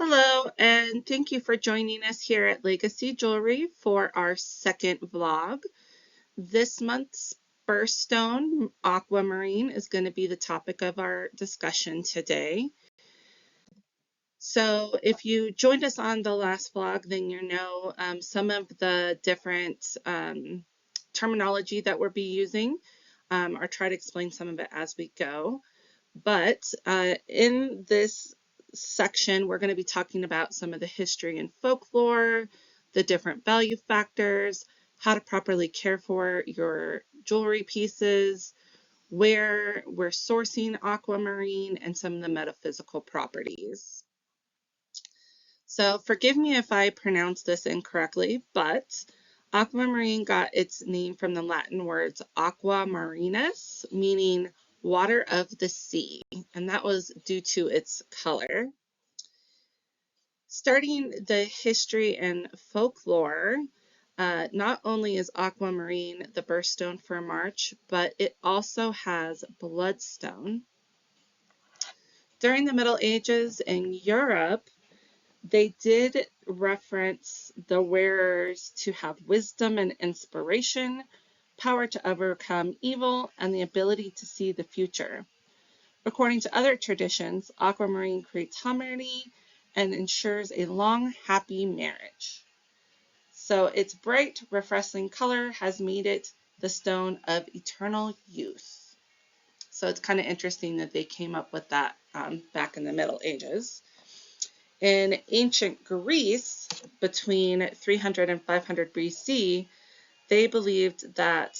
Hello, and thank you for joining us here at Legacy Jewelry for our second vlog. This month's birthstone, Aquamarine, is going to be the topic of our discussion today. So if you joined us on the last vlog, then you know some of the different terminology that we'll be using, or try to explain some of it as we go. But in this section, we're going to be talking about some of the history and folklore, the different value factors, how to properly care for your jewelry pieces, where we're sourcing aquamarine, and some of the metaphysical properties. So forgive me if I pronounce this incorrectly, but aquamarine got its name from the Latin words aqua marinus, meaning water of the sea, and that was due to its color. Starting the history and folklore, not only is aquamarine the birthstone for March, but it also has bloodstone. During the Middle Ages in Europe, they did reference the wearers to have wisdom and inspiration, power to overcome evil, and the ability to see the future. According to other traditions, aquamarine creates harmony and ensures a long, happy marriage. So its bright, refreshing color has made it the stone of eternal youth. So it's kind of interesting that they came up with that back in the Middle Ages. In ancient Greece, between 300 and 500 BC, they believed that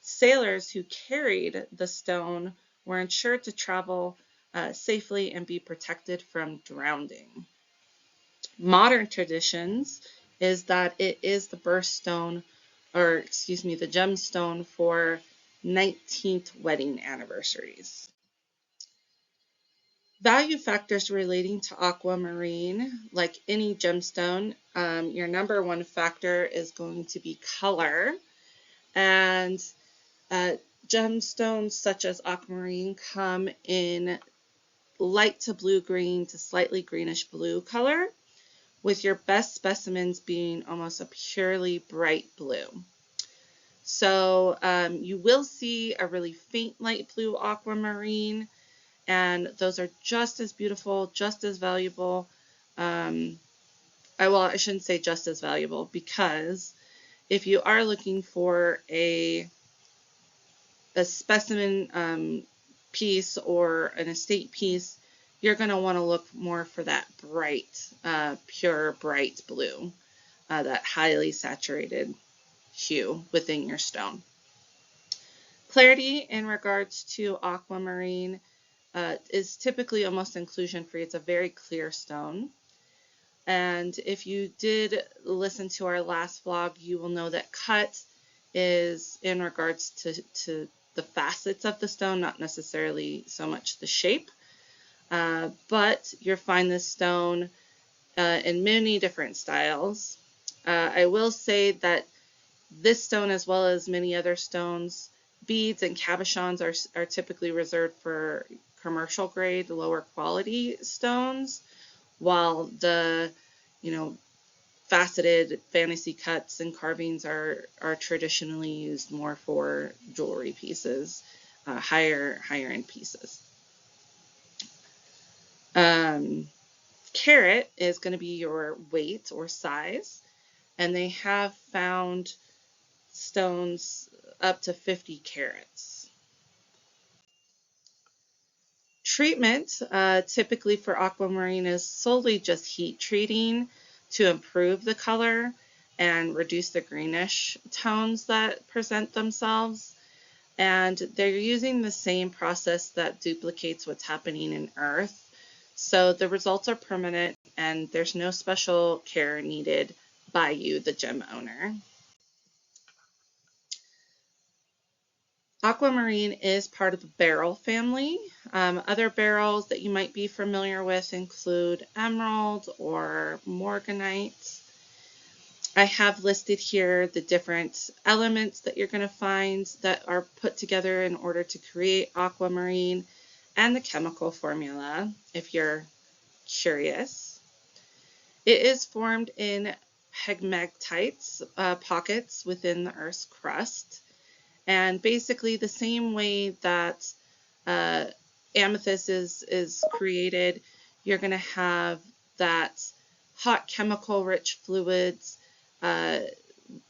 sailors who carried the stone were ensured to travel safely and be protected from drowning. Modern traditions is that it is the birthstone, or excuse me, the gemstone for 19th wedding anniversaries. Value factors relating to aquamarine, like any gemstone, your number one factor is going to be color. And gemstones such as aquamarine come in light to blue-green to slightly greenish-blue color, with your best specimens being almost a purely bright blue. So you will see a really faint light blue aquamarine, and those are just as beautiful, just as valuable. I shouldn't say just as valuable, because if you are looking for a specimen piece or an estate piece, you're going to want to look more for that bright, pure bright blue, that highly saturated hue within your stone. Clarity in regards to aquamarine is typically almost inclusion free. It's a very clear stone. And if you did listen to our last vlog, you will know that cut is in regards to the facets of the stone, not necessarily so much the shape. But you'll find this stone in many different styles. I will say that this stone, as well as many other stones, beads and cabochons are typically reserved for commercial grade, lower quality stones, while the, faceted fantasy cuts and carvings are traditionally used more for jewelry pieces, higher end pieces. Carat is going to be your weight or size, and they have found stones up to 50 carats. Treatment, typically for aquamarine, is solely just heat treating to improve the color and reduce the greenish tones that present themselves. And they're using the same process that duplicates what's happening in Earth. So the results are permanent, and there's no special care needed by you, the gem owner. Aquamarine is part of the beryl family. Other beryls that you might be familiar with include emerald or morganite. I have listed here the different elements that you're going to find that are put together in order to create aquamarine, and the chemical formula if you're curious. It is formed in pegmatites, pockets within the Earth's crust. And basically the same way that uh, amethyst is created, you're going to have that hot chemical rich fluids, uh,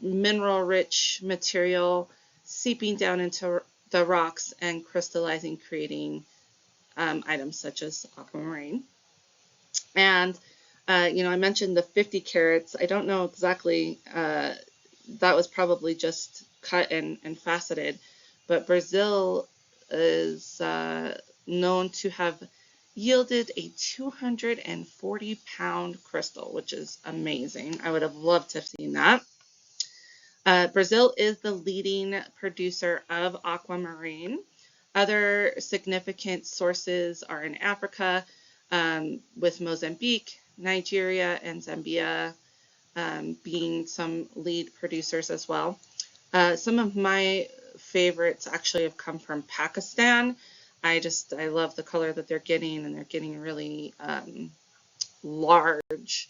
mineral rich material seeping down into the rocks and crystallizing, creating items such as aquamarine. And I mentioned the 50 carats. I don't know exactly, that was probably just cut and faceted, but Brazil is known to have yielded a 240-pound crystal, which is amazing. I would have loved to have seen that. Brazil is the leading producer of aquamarine. Other significant sources are in Africa, with Mozambique, Nigeria, and Zambia being some lead producers as well. Some of my favorites actually have come from Pakistan. I love the color that they're getting, and they're getting really large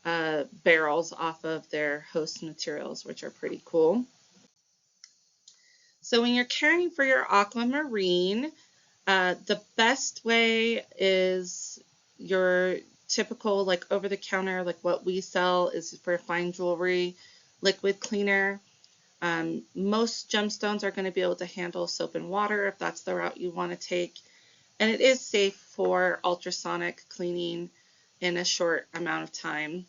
barrels off of their host materials, which are pretty cool. So when you're caring for your aquamarine, the best way is your typical, like, over the counter, like what we sell is for fine jewelry, liquid cleaner. Most gemstones are going to be able to handle soap and water if that's the route you want to take. And it is safe for ultrasonic cleaning in a short amount of time.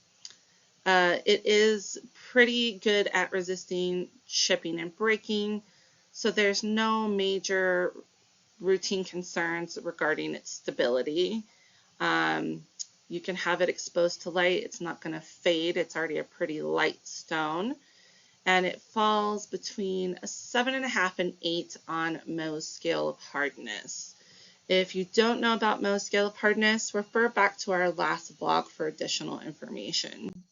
It is pretty good at resisting chipping and breaking, so there's no major routine concerns regarding its stability. You can have it exposed to light. It's not going to fade. It's already a pretty light stone. And it falls between a 7.5 and 8 on Mohs scale of hardness. If you don't know about Mohs scale of hardness, refer back to our last blog for additional information.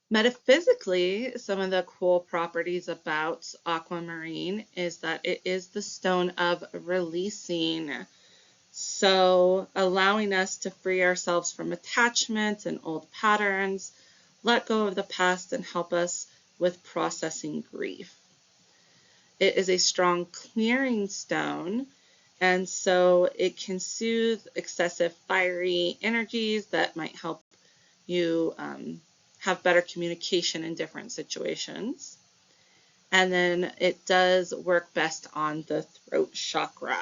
Metaphysically, some of the cool properties about aquamarine is that it is the stone of releasing. So allowing us to free ourselves from attachments and old patterns, let go of the past, and help us with processing grief. It is a strong clearing stone, and so it can soothe excessive fiery energies that might help you have better communication in different situations. And then it does work best on the throat chakra.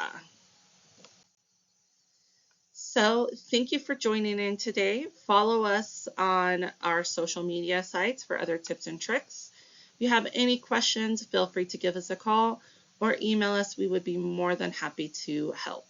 So thank you for joining in today. Follow us on our social media sites for other tips and tricks. If you have any questions, feel free to give us a call or email us. We would be more than happy to help.